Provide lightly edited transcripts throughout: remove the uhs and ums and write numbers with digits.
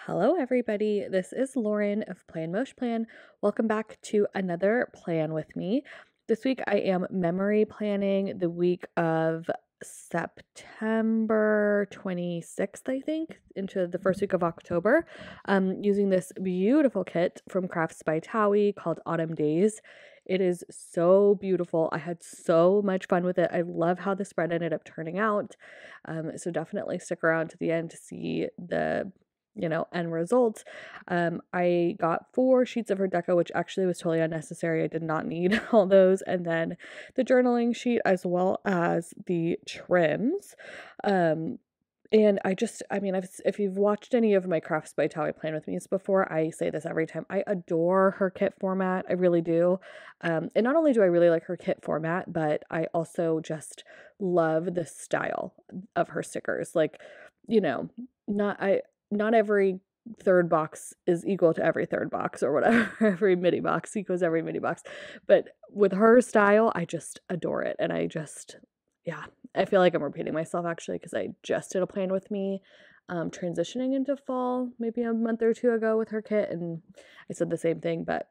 Hello, everybody. This is Lauren of Plan Mosh Plan. Welcome back to another plan with me. This week I am memory planning the week of September 26th, I think, into the first week of October, using this beautiful kit from Crafts by Thaowie called Autumn Days. It is so beautiful. I had so much fun with it. I love how the spread ended up turning out. So definitely stick around to the end to see the end result. I got 4 sheets of her deco, which actually was totally unnecessary. I did not need all those. And then the journaling sheet as well as the trims. And if you've watched any of my Crafts by Thaowie Plan with me's before, I say this every time. I adore her kit format. I really do. And not only do I really like her kit format, but I also just love the style of her stickers. Like, not every third box is equal to every third box or whatever. Every mini box equals every mini box. But with her style, I just adore it. And I feel like I'm repeating myself actually because I just did a plan with me transitioning into fall maybe a month or two ago with her kit. And I said the same thing, but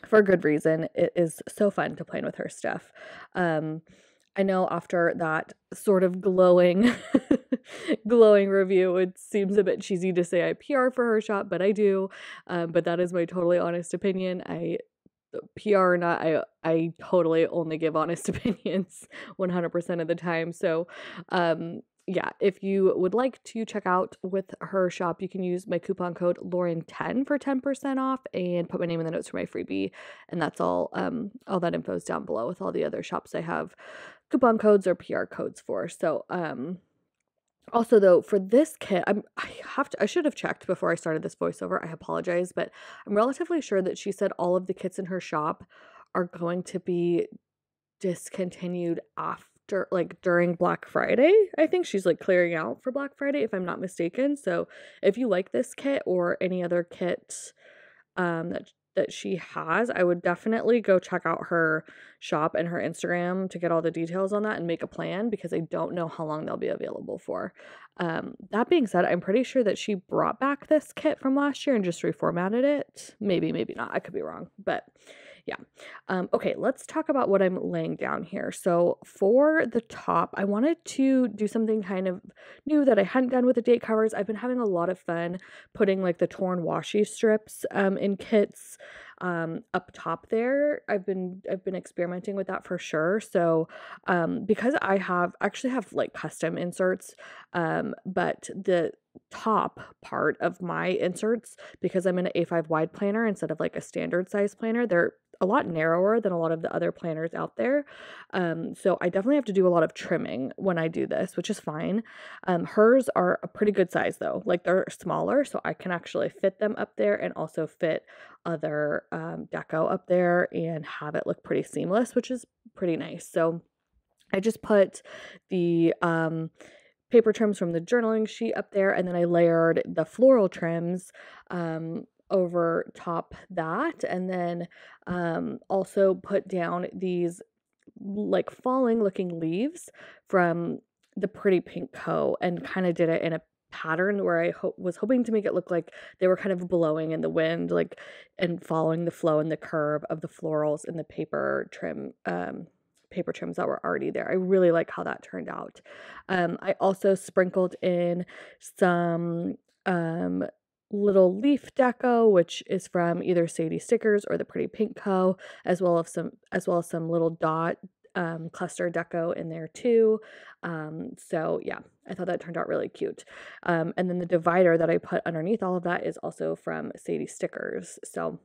for good reason. It is so fun to plan with her stuff. I know after that sort of glowing review, it seems a bit cheesy to say I PR for her shop, but I do. But that is my totally honest opinion. PR or not, I totally only give honest opinions 100% of the time. So, if you would like to check out with her shop, you can use my coupon code Lauren10 for 10% off and put my name in the notes for my freebie. And that's all that info is down below with all the other shops I have coupon codes or PR codes for. So, also though, for this kit, I should have checked before I started this voiceover. I apologize, but I'm relatively sure that she said all of the kits in her shop are going to be discontinued after, like, during Black Friday. I think she's like clearing out for Black Friday, if I'm not mistaken. So if you like this kit or any other kit that she has, I would definitely go check out her shop and her Instagram to get all the details on that and make a plan, because I don't know how long they'll be available for. That being said, I'm pretty sure that she brought back this kit from last year and just reformatted it. Maybe not. I could be wrong, but yeah. Okay, let's talk about what I'm laying down here. So for the top, I wanted to do something kind of new that I hadn't done with the date covers. I've been having a lot of fun putting like the torn washi strips in kits up top there. I've been experimenting with that for sure. So because I actually have like custom inserts, but the top part of my inserts, because I'm in an A5 wide planner instead of like a standard size planner, they're a lot narrower than a lot of the other planners out there. So I definitely have to do a lot of trimming when I do this, which is fine. Hers are a pretty good size though. Like, they're smaller, so I can actually fit them up there and also fit other deco up there and have it look pretty seamless, which is pretty nice. So I just put the paper trims from the journaling sheet up there, and then I layered the floral trims over top that, and then also put down these like falling looking leaves from the Pretty Pink Co. and kind of did it in a pattern where I was hoping to make it look like they were kind of blowing in the wind, like, and following the flow and the curve of the florals and the paper trims that were already there. I really like how that turned out. I also sprinkled in some little leaf deco, which is from either Sadie Stickers or the Pretty Pink Co., as well as some little dot cluster deco in there too. So yeah, I thought that turned out really cute. And then the divider that I put underneath all of that is also from Sadie Stickers. So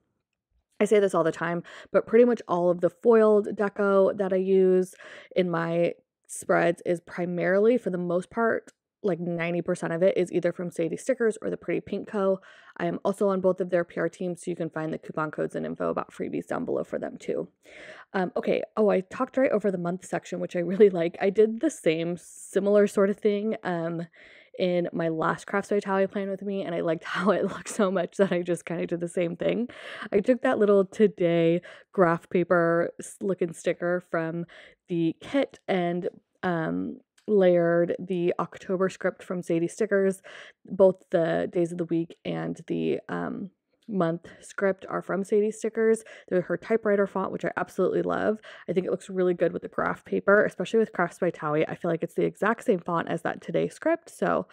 I say this all the time, but pretty much all of the foiled deco that I use in my spreads is primarily, for the most part, like 90% of it is either from Sadie Stickers or the Pretty Pink Co. I am also on both of their PR teams, so you can find the coupon codes and info about freebies down below for them too. Okay. Oh, I talked right over the month section, which I really like. I did the same similar sort of thing in my last Crafts by Thaowie plan with me, and I liked how it looked so much that I just kind of did the same thing. I took that little Today graph paper looking sticker from the kit and layered the October script from Sadie Stickers. Both the days of the week and the month script are from Sadie Stickers. They're her typewriter font, which I absolutely love. I think it looks really good with the craft paper, especially with Crafts by Thaowie. I feel like it's the exact same font as that Today script. So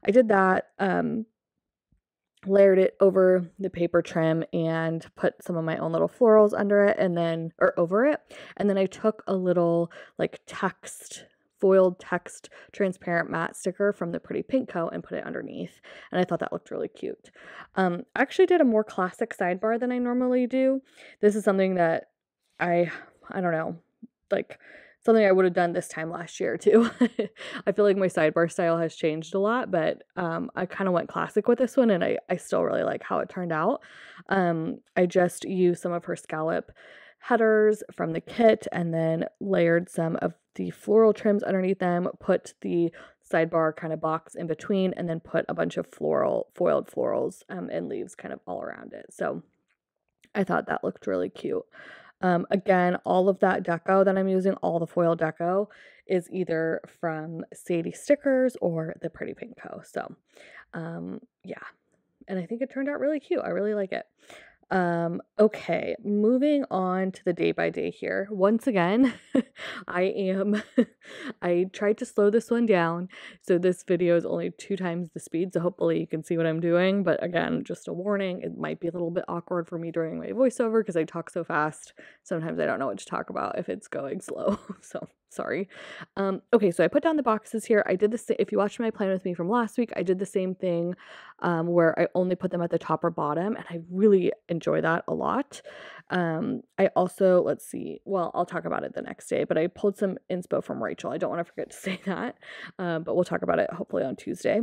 I did that, layered it over the paper trim and put some of my own little florals under it and then, or over it. And then I took a little like foiled text transparent matte sticker from the Pretty Pink Co. and put it underneath. And I thought that looked really cute. I actually did a more classic sidebar than I normally do. This is something that I don't know, like something I would have done this time last year too. I feel like my sidebar style has changed a lot, but I kind of went classic with this one and I still really like how it turned out. I just used some of her scallop headers from the kit and then layered some of the floral trims underneath them, put the sidebar kind of box in between, and then put a bunch of foiled florals and leaves kind of all around it. So I thought that looked really cute. Again, all of that deco that I'm using, all the foil deco, is either from Sadie Stickers or the Pretty Pink Co. So, yeah. And I think it turned out really cute. I really like it. Okay, moving on to the day by day here. Once again, I tried to slow this one down. So this video is only 2 times the speed. So hopefully you can see what I'm doing. But again, just a warning, it might be a little bit awkward for me during my voiceover because I talk so fast. Sometimes I don't know what to talk about if it's going slow. So sorry. Okay, so I put down the boxes here. I did this. If you watched my plan with me from last week, I did the same thing where I only put them at the top or bottom, and I really enjoy that a lot. I also, let's see, well, I'll talk about it the next day, but I pulled some inspo from Rachel. I don't want to forget to say that, but we'll talk about it hopefully on Tuesday.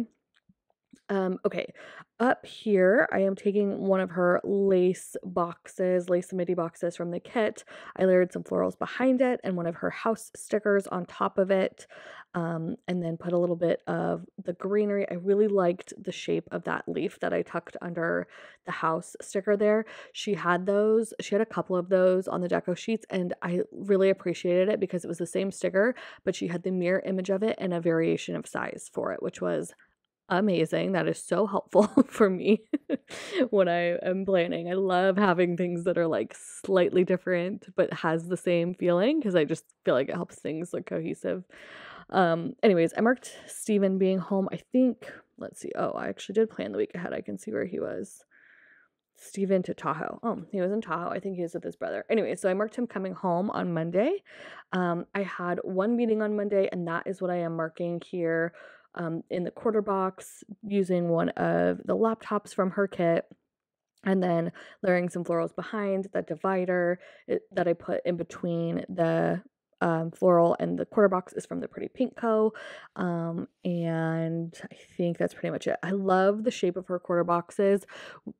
Okay, up here, I am taking one of her lace midi boxes from the kit. I layered some florals behind it and one of her house stickers on top of it, and then put a little bit of the greenery. I really liked the shape of that leaf that I tucked under the house sticker there. She had a couple of those on the deco sheets, and I really appreciated it because it was the same sticker, but she had the mirror image of it and a variation of size for it, which was amazing. That is so helpful for me when I am planning. I love having things that are like slightly different but has the same feeling because I just feel like it helps things look cohesive. Anyways, I marked Steven being home. I think, let's see. Oh, I actually did plan the week ahead. I can see where he was. Steven to Tahoe. Oh, he was in Tahoe. I think he was with his brother. Anyway, so I marked him coming home on Monday. I had one meeting on Monday, and that is what I am marking here in the quarter box using one of the laptops from her kit, and then layering some florals behind that divider that I put in between the floral and the quarter box is from the Pretty Pink Co. And I think that's pretty much it. I love the shape of her quarter boxes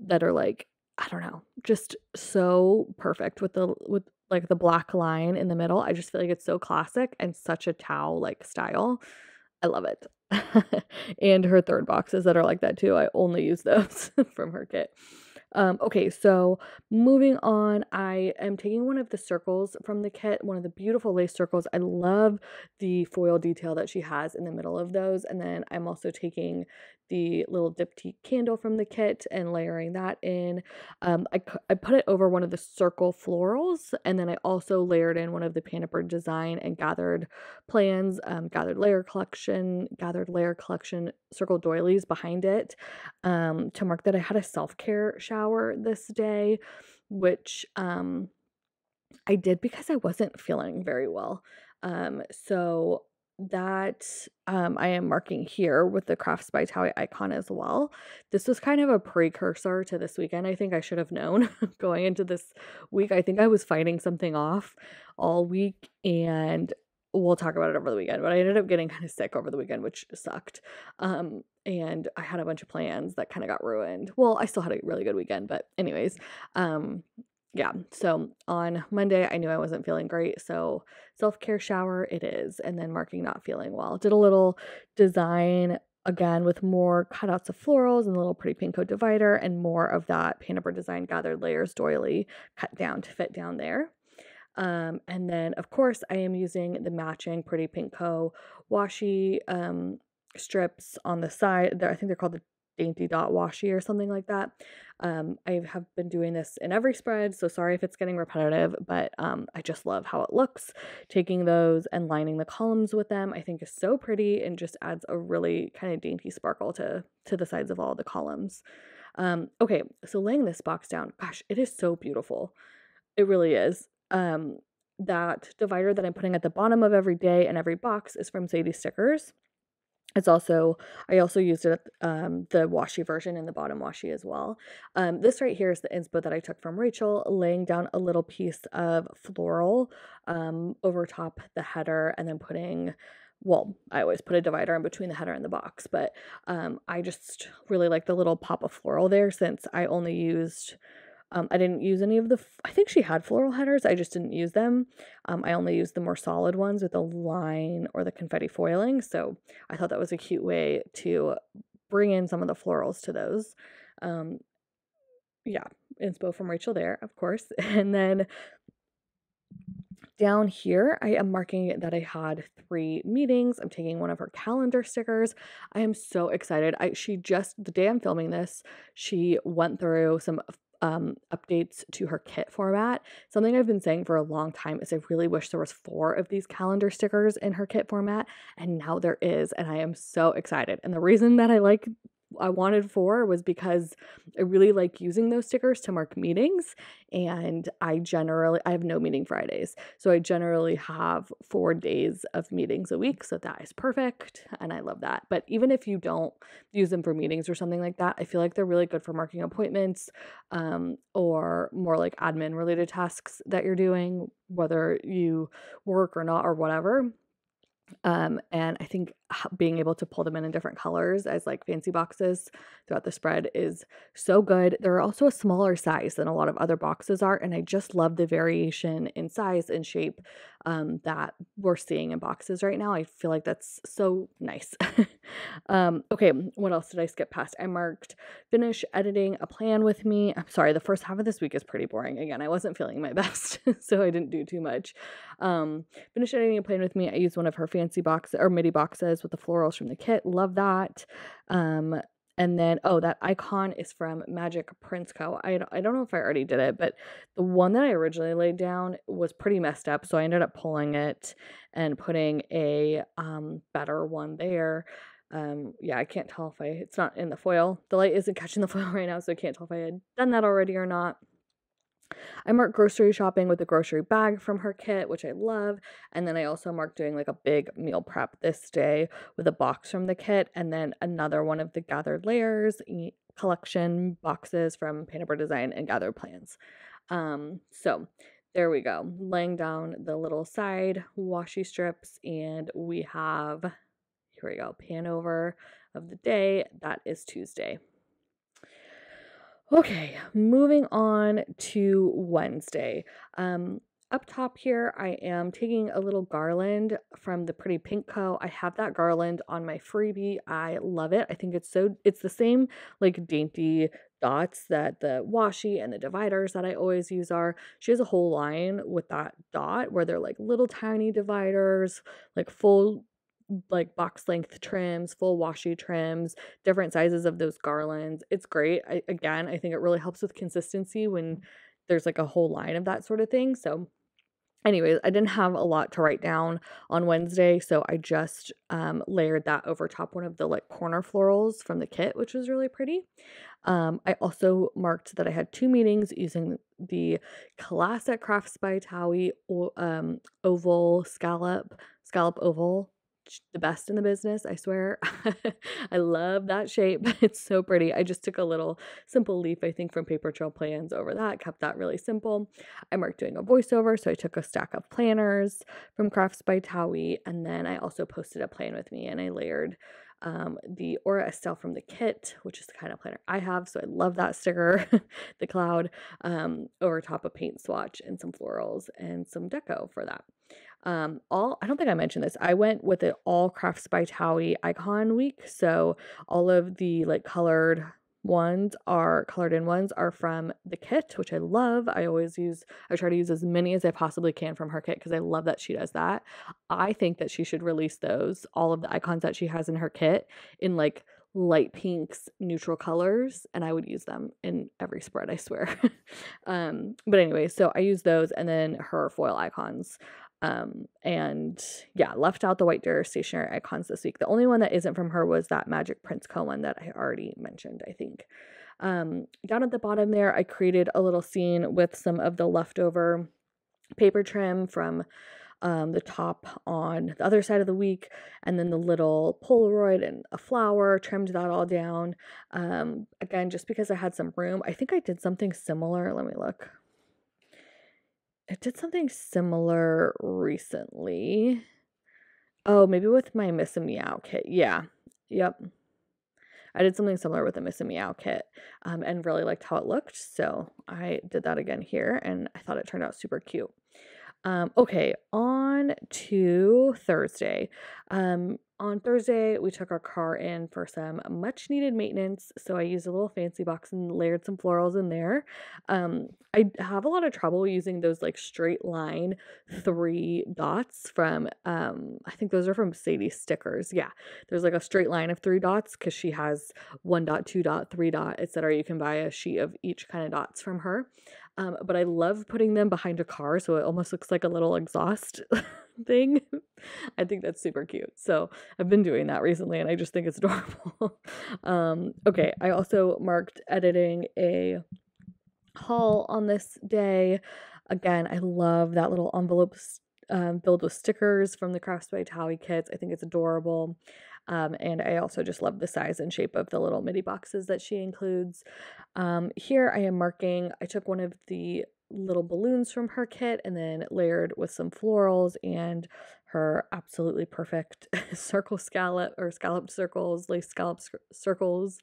that are like, I don't know, just so perfect with like the black line in the middle. I just feel like it's so classic and such a Tao like style. I love it. And her third boxes that are like that too. I only use those from her kit. Okay, so moving on, I am taking one of the circles from the kit, one of the beautiful lace circles. I love the foil detail that she has in the middle of those. And then I'm also taking the little diptyque candle from the kit and layering that in. I put it over one of the circle florals, and then I also layered in one of the Paniper design and gathered plans, gathered layer collection circle doilies behind it, to mark that I had a self-care shower this day, which I did because I wasn't feeling very well. So that I am marking here with the Crafts by Thaowie icon as well. This was kind of a precursor to this weekend. I think I should have known going into this week. I think I was fighting something off all week, and we'll talk about it over the weekend, but I ended up getting kind of sick over the weekend, which sucked. And I had a bunch of plans that kind of got ruined. Well, I still had a really good weekend, but anyways, yeah, so on Monday, I knew I wasn't feeling great, so self-care shower it is, and then marking not feeling well. Did a little design, again, with more cutouts of florals and a little Pretty Pink Co divider, and more of that Paniper design gathered layers doily cut down to fit down there. And then of course I am using the matching Pretty Pink Co. washi strips on the side. I think they're called the Dainty Dot Washi or something like that. I have been doing this in every spread, so sorry if it's getting repetitive, but I just love how it looks. Taking those and lining the columns with them, I think is so pretty and just adds a really kind of dainty sparkle to the sides of all the columns. Okay, so laying this box down, gosh, it is so beautiful. It really is. That divider that I'm putting at the bottom of every day and every box is from Sadie Stickers. I also used it, the washi version and the bottom washi as well. This right here is the inspo that I took from Rachel, laying down a little piece of floral over top the header and then I always put a divider in between the header and the box, but I just really like the little pop of floral there since I only used I didn't use any of I think she had floral headers, I just didn't use them. I only used the more solid ones with the line or the confetti foiling, so I thought that was a cute way to bring in some of the florals to those. Yeah, inspo from Rachel there, of course. And then down here, I am marking that I had 3 meetings. I'm taking one of her calendar stickers. I am so excited. The day I'm filming this, she went through some updates to her kit format. Something I've been saying for a long time is I really wish there was 4 of these calendar stickers in her kit format, and now there is, and I am so excited. And the reason that I wanted 4 was because I really like using those stickers to mark meetings, and I have no meeting Fridays, so I generally have 4 days of meetings a week, so that is perfect, and I love that. But even if you don't use them for meetings or something like that, I feel like they're really good for marking appointments, or more like admin related tasks that you're doing, whether you work or not or whatever. And I think being able to pull them in different colors as like fancy boxes throughout the spread is so good. They're also a smaller size than a lot of other boxes are, and I just love the variation in size and shape that we're seeing in boxes right now. I feel like that's so nice. Okay, what else did I skip past? I marked finish editing a plan with me. I'm sorry, the first half of this week is pretty boring. Again, I wasn't feeling my best, so I didn't do too much. Finish editing a plan with me. I used one of her fancy boxes or midi boxes with the florals from the kit. Love that. And then, that icon is from Magic Prince Co. I don't know if I already did it, but the one that I originally laid down was pretty messed up, so I ended up pulling it and putting a better one there. Yeah, I can't tell if it's not in the foil. The light isn't catching the foil right now, so I can't tell if I had done that already or not. I marked grocery shopping with a grocery bag from her kit, which I love. And then I also marked doing like a big meal prep this day with a box from the kit, and then another one of the Gathered Layers collection boxes from Painterboard Design and Gathered Plans. So there we go. Laying down the little side washi strips, and we have, here we go, pan over of the day. That is Tuesday. Okay, moving on to Wednesday. Up top here, I am taking a little garland from the Pretty Pink Co. I have that garland on my freebie. I love it. I think it's the same like dainty dots that the washi and the dividers that I always use are. She has a whole line with that dot where they're like little tiny dividers, like full like box length trims, full washi trims, different sizes of those garlands. It's great. I think it really helps with consistency when there's like a whole line of that sort of thing. So anyways, I didn't have a lot to write down on Wednesday, so I just layered that over top one of the like corner florals from the kit, which was really pretty. I also marked that I had 2 meetings using the classic Crafts by Thaowie oval scallop oval. The best in the business, I swear. I love that shape. It's so pretty. I just took a little simple leaf, I think, from Paper Trail Plans over that, kept that really simple. I marked doing a voiceover, so I took a stack of planners from Crafts by Thaowie, and then I also posted a plan with me, and I layered the Aura Estelle from the kit, which is the kind of planner I have, so I love that sticker, the cloud, over top a paint swatch and some florals and some deco for that. I don't think I mentioned this. I went with it all Crafts by Thaowie icon week. So all of the like colored ones are colored in ones are from the kit, which I love. I try to use as many as I possibly can from her kit because I love that she does that. I think that she should release those, all of the icons that she has in her kit, in like light pinks, neutral colors, and I would use them in every spread, I swear. But anyway, so I use those and then her foil icons. And yeah, left out the White Deer stationery icons this week. The only one that isn't from her was that Magic Prince Co. one that I already mentioned, I think. Down at the bottom there, I created a little scene with some of the leftover paper trim from the top on the other side of the week, and then the little Polaroid and a flower, trimmed that all down. Again, just because I had some room. I think I did something similar. Let me look. I did something similar recently. Oh, maybe with my Miss and Meow kit. Yeah. Yep. I did something similar with the Miss and Meow kit, and really liked how it looked. So I did that again here, and I thought it turned out super cute. Okay, on to Thursday. On Thursday, we took our car in for some much needed maintenance. So I used a little fancy box and layered some florals in there. I have a lot of trouble using those like straight line 3 dots from, I think those are from Sadie Stickers. Yeah, there's like a straight line of 3 dots because she has 1 dot, 2 dot, 3 dot, etc. You can buy a sheet of each kind of dots from her. But I love putting them behind a car so it almost looks like a little exhaust thing. I think that's super cute. So I've been doing that recently and I just think it's adorable. Okay, I also marked editing a haul on this day. Again, I love that little envelope filled with stickers from the Crafts by Thaowie kits. I think it's adorable. And I also just love the size and shape of the little midi boxes that she includes. Here I am marking, I took one of the little balloons from her kit and then layered with some florals and her absolutely perfect scalloped circles, lace scalloped circles,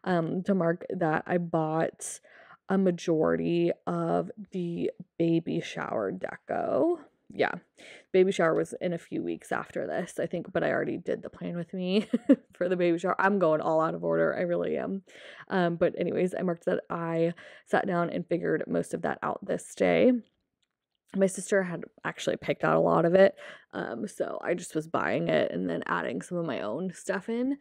to mark that I bought a majority of the baby shower deco. Yeah, baby shower was in a few weeks after this, I think, but I already did the plan with me for the baby shower. I'm going all out of order. I really am. But anyways, I marked that I sat down and figured most of that out this day. My sister had actually picked out a lot of it, so I just was buying it and then adding some of my own stuff in.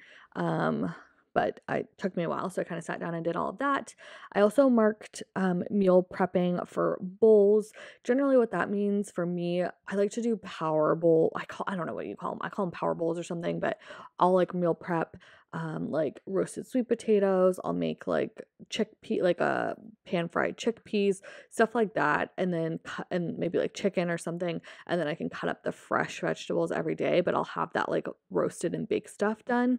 But it took me a while, so I kind of sat down and did all of that. I also marked meal prepping for bowls. Generally what that means for me, I like to do power bowl. I don't know what you call them. I call them power bowls or something, but I'll like meal prep like roasted sweet potatoes. I'll make like like a pan fried chickpeas, stuff like that, and then and maybe like chicken or something, and then I can cut up the fresh vegetables every day, but I'll have that like roasted and baked stuff done.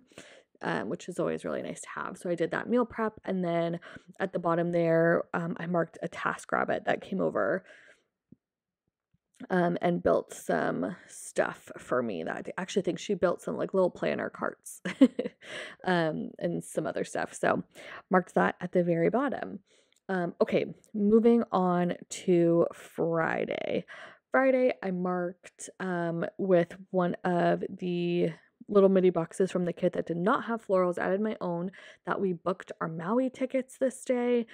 Which is always really nice to have. So I did that meal prep, and then at the bottom there, I marked a TaskRabbit that came over and built some stuff for me that I actually think she built some like little planner carts and some other stuff. So marked that at the very bottom. Okay, moving on to Friday. Friday, I marked with one of the little mini boxes from the kit that did not have florals, added my own, that we booked our Maui tickets this day.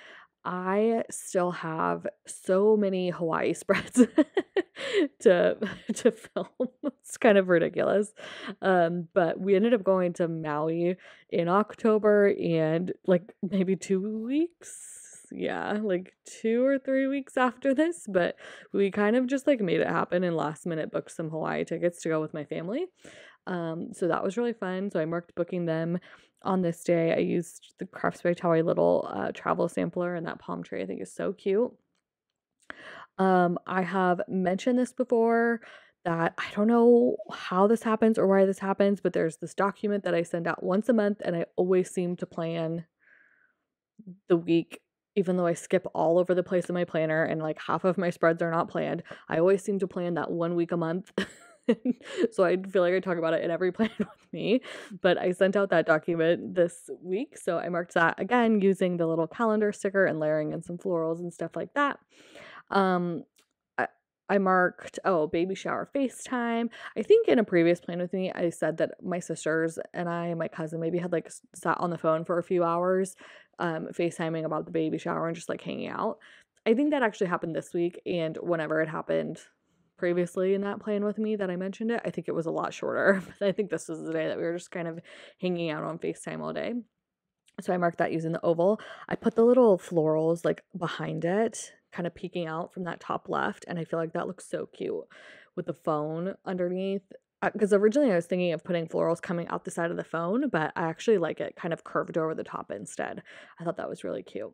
I still have so many Hawaii spreads to film. It's kind of ridiculous. But we ended up going to Maui in October, and like maybe 2 weeks. Yeah, like 2 or 3 weeks after this, but we kind of just like made it happen and last minute booked some Hawaii tickets to go with my family. So that was really fun. So I marked booking them on this day. I used the Crafts by Thaowie little travel sampler, and that palm tree I think is so cute. I have mentioned this before that I don't know how this happens or why this happens, but there's this document that I send out once a month, and I always seem to plan the week, even though I skip all over the place in my planner and like half of my spreads are not planned. I always seem to plan that 1 week a month. So I feel like I talk about it in every plan with me, but I sent out that document this week. So I marked that again using the little calendar sticker and layering in some florals and stuff like that. I marked, baby shower FaceTime. I think in a previous plan with me, I said that my sisters and I and my cousin maybe had like sat on the phone for a few hours FaceTiming about the baby shower and just like hanging out. I think that actually happened this week, and whenever it happened previously in that plan with me that I mentioned it, I think it was a lot shorter. But I think this was the day that we were just kind of hanging out on FaceTime all day. So I marked that using the oval. I put the little florals like behind it, kind of peeking out from that top left, and I feel like that looks so cute with the phone underneath. Because originally I was thinking of putting florals coming out the side of the phone, but I actually like it kind of curved over the top instead. I thought that was really cute.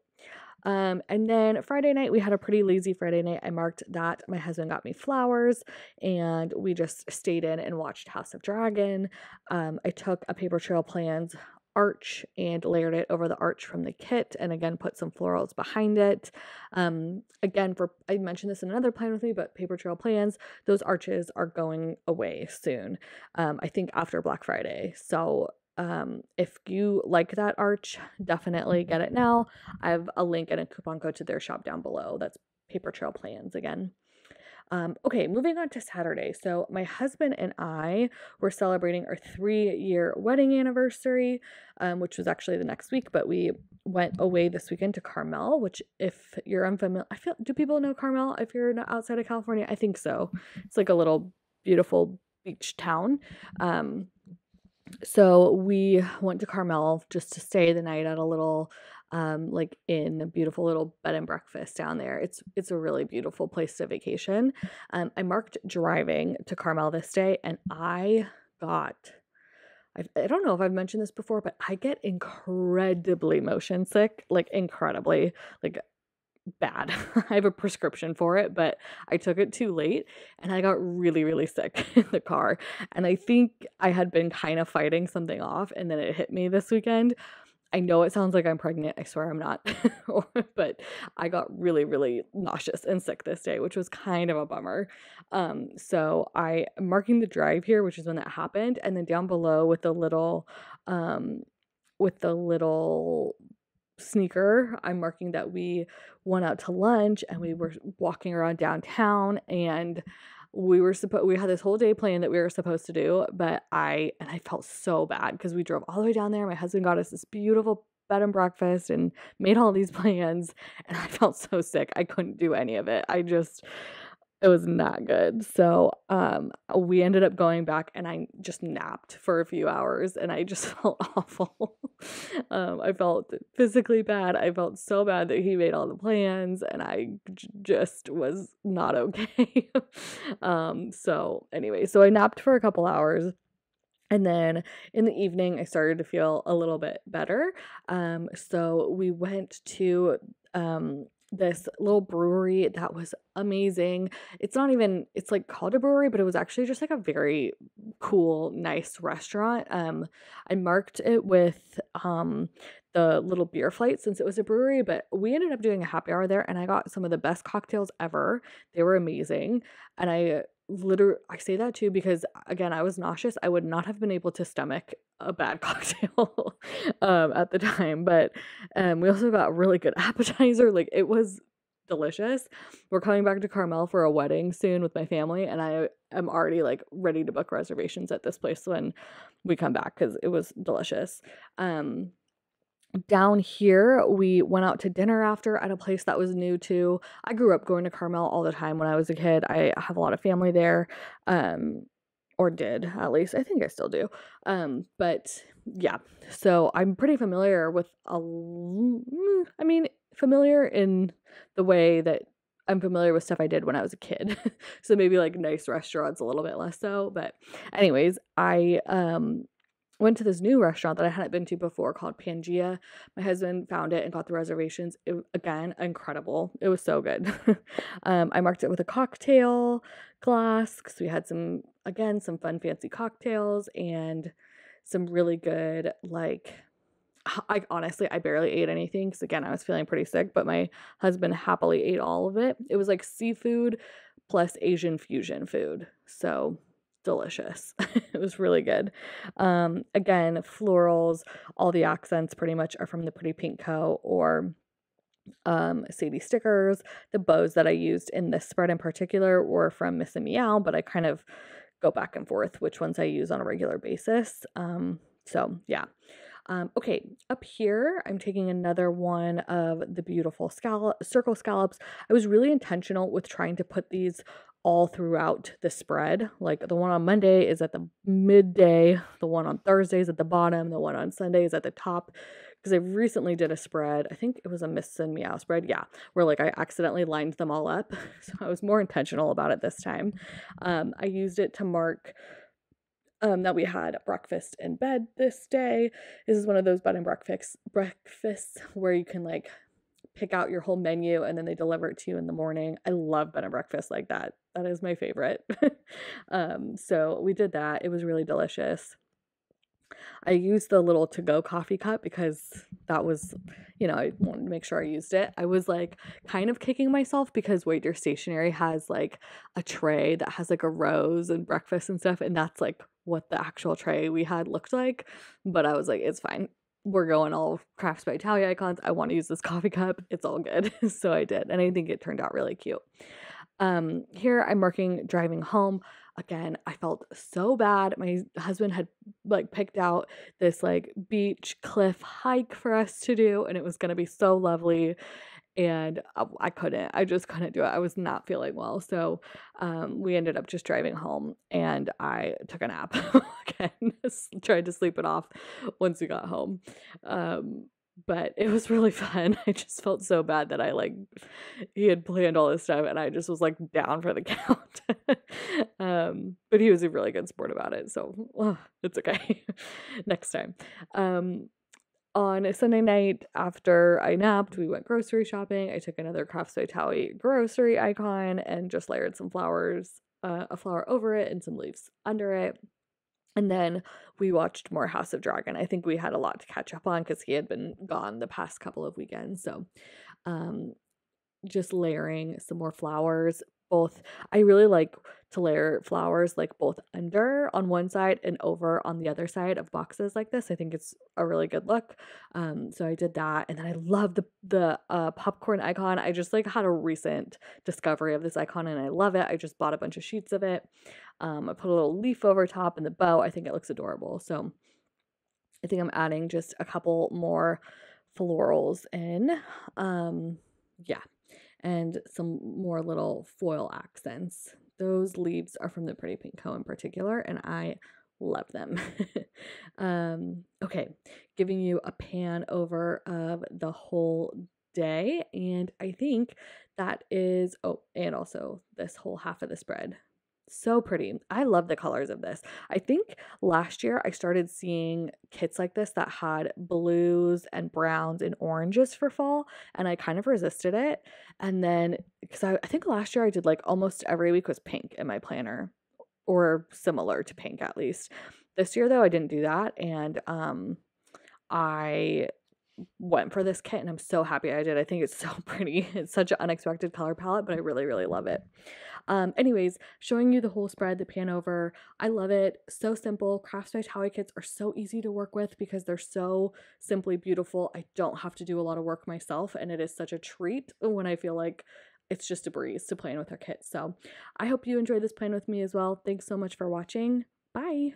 And then Friday night, we had a pretty lazy Friday night. I marked that my husband got me flowers, and we just stayed in and watched House of Dragon. I took a Paper Trail Plans arch and layered it over the arch from the kit, and again put some florals behind it. Again, I mentioned this in another plan with me, but Paper Trail Plans, those arches are going away soon. I think after Black Friday. So if you like that arch, definitely get it now. I have a link and a coupon code to their shop down below. That's Paper Trail Plans again. Okay, moving on to Saturday. So my husband and I were celebrating our 3-year wedding anniversary, which was actually the next week, but we went away this weekend to Carmel, which if you're unfamiliar, do people know Carmel if you're not outside of California? I think so. It's like a little beautiful beach town. So we went to Carmel just to stay the night at a little like in a beautiful little bed and breakfast down there. It's a really beautiful place to vacation. I marked driving to Carmel this day, and I don't know if I've mentioned this before, but I get incredibly motion sick, like incredibly, like bad. I have a prescription for it, but I took it too late and I got really, really sick in the car. And I think I had been kind of fighting something off, and then it hit me this weekend. I know it sounds like I'm pregnant. I swear I'm not. But I got really, really nauseous and sick this day, which was kind of a bummer. So I am marking the drive here, which is when that happened. And then down below with the little sneaker, I'm marking that we went out to lunch and we were walking around downtown, and we had this whole day planned that we were supposed to do, but I felt so bad because we drove all the way down there. My husband got us this beautiful bed and breakfast and made all these plans, and I felt so sick. I couldn't do any of it. It was not good. So we ended up going back, and I just napped for a few hours, and I just felt awful. I felt physically bad. I felt so bad that he made all the plans, and I just was not okay. So anyway, so I napped for a couple hours. And then in the evening, I started to feel a little bit better. So we went to this little brewery that was amazing. It's like called a brewery, but it was actually just like a very cool, nice restaurant. I marked it with the little beer flight since it was a brewery, but we ended up doing a happy hour there, and I got some of the best cocktails ever. They were amazing. And I say that too because again, I was nauseous. I would not have been able to stomach a bad cocktail at the time, but we also got a really good appetizer. Like, it was delicious. We're coming back to Carmel for a wedding soon with my family, and I am already like ready to book reservations at this place when we come back because it was delicious. Down here, we went out to dinner after at a place that was new too. I grew up going to Carmel all the time when I was a kid. I have a lot of family there, or did at least. I think I still do. But yeah, so I'm pretty familiar with familiar in the way that I'm familiar with stuff I did when I was a kid. So maybe like nice restaurants a little bit less so. But anyways, I went to this new restaurant that I hadn't been to before called Pangea. My husband found it and got the reservations. Again, incredible. It was so good. I marked it with a cocktail glass because we had some fun fancy cocktails and some really good, like, I barely ate anything because again, I was feeling pretty sick, but my husband happily ate all of it. It was like seafood plus Asian fusion food. So delicious. It was really good. Again, florals, all the accents pretty much are from the Pretty Pink Co. or Sadie stickers. The bows that I used in this spread in particular were from Miss and Meow, but I kind of go back and forth which ones I use on a regular basis. So yeah. Okay, up here, I'm taking another one of the beautiful circle scallops. I was really intentional with trying to put these all throughout the spread. Like the one on Monday is at the midday, the one on Thursday is at the bottom, the one on Sunday is at the top. Because I recently did a spread, I think it was a Miss and Meow spread, yeah, where like I accidentally lined them all up. So I was more intentional about it this time. I used it to mark that we had breakfast in bed this day. This is one of those bed and breakfasts where you can like pick out your whole menu and then they deliver it to you in the morning. I love bed and breakfast like that. That is my favorite. So we did that. It was really delicious. I used the little to-go coffee cup because that was, I wanted to make sure I used it. I was like kind of kicking myself because Wait Your Stationery has like a tray that has like a rose and breakfast and stuff, and that's like what the actual tray we had looked like. But I was like, it's fine. We're going all Crafts by Thaowie icons. I want to use this coffee cup. It's all good. So I did, and I think it turned out really cute. Here I'm marking driving home. Again, I felt so bad. My husband had like picked out this like beach cliff hike for us to do, and it was going to be so lovely. And I just couldn't do it. I was not feeling well. So we ended up just driving home and I took a nap again, tried to sleep it off once we got home. But it was really fun. I just felt so bad that he had planned all this stuff and I just was like down for the count. But he was a really good sport about it. So it's okay. Next time. On a Sunday night after I napped, we went grocery shopping. I took another Crafts by Thaowie grocery icon and just layered some flowers, a flower over it and some leaves under it. And then we watched more House of Dragon. I think we had a lot to catch up on because he had been gone the past couple of weekends. So just layering some more flowers. I really like to layer flowers like both under on one side and over on the other side of boxes like this. I think it's a really good look. So I did that, and then I love the popcorn icon. I just like had a recent discovery of this icon and I love it. I just bought a bunch of sheets of it. I put a little leaf over top and the bow. I think it looks adorable. So I think I'm adding just a couple more florals in. Yeah. And some more little foil accents. Those leaves are from the Pretty Pink Co. in particular, and I love them. Okay, giving you a pan over of the whole day, and I think that is, and also this whole half of the spread. So pretty. I love the colors of this. I think last year I started seeing kits like this that had blues and browns and oranges for fall, and I kind of resisted it. And then, because I think last year I did like almost every week was pink in my planner, or similar to pink at least. This year though, I didn't do that, and I went for this kit and I'm so happy I did. I think it's so pretty. It's such an unexpected color palette, but I really, really love it. Anyways, showing you the whole spread, the pan over. I love it. So simple. Crafts by Thaowie kits are so easy to work with because they're so simply beautiful. I don't have to do a lot of work myself, and it is such a treat when I feel like it's just a breeze to plan with our kits. So I hope you enjoyed this plan with me as well. Thanks so much for watching. Bye.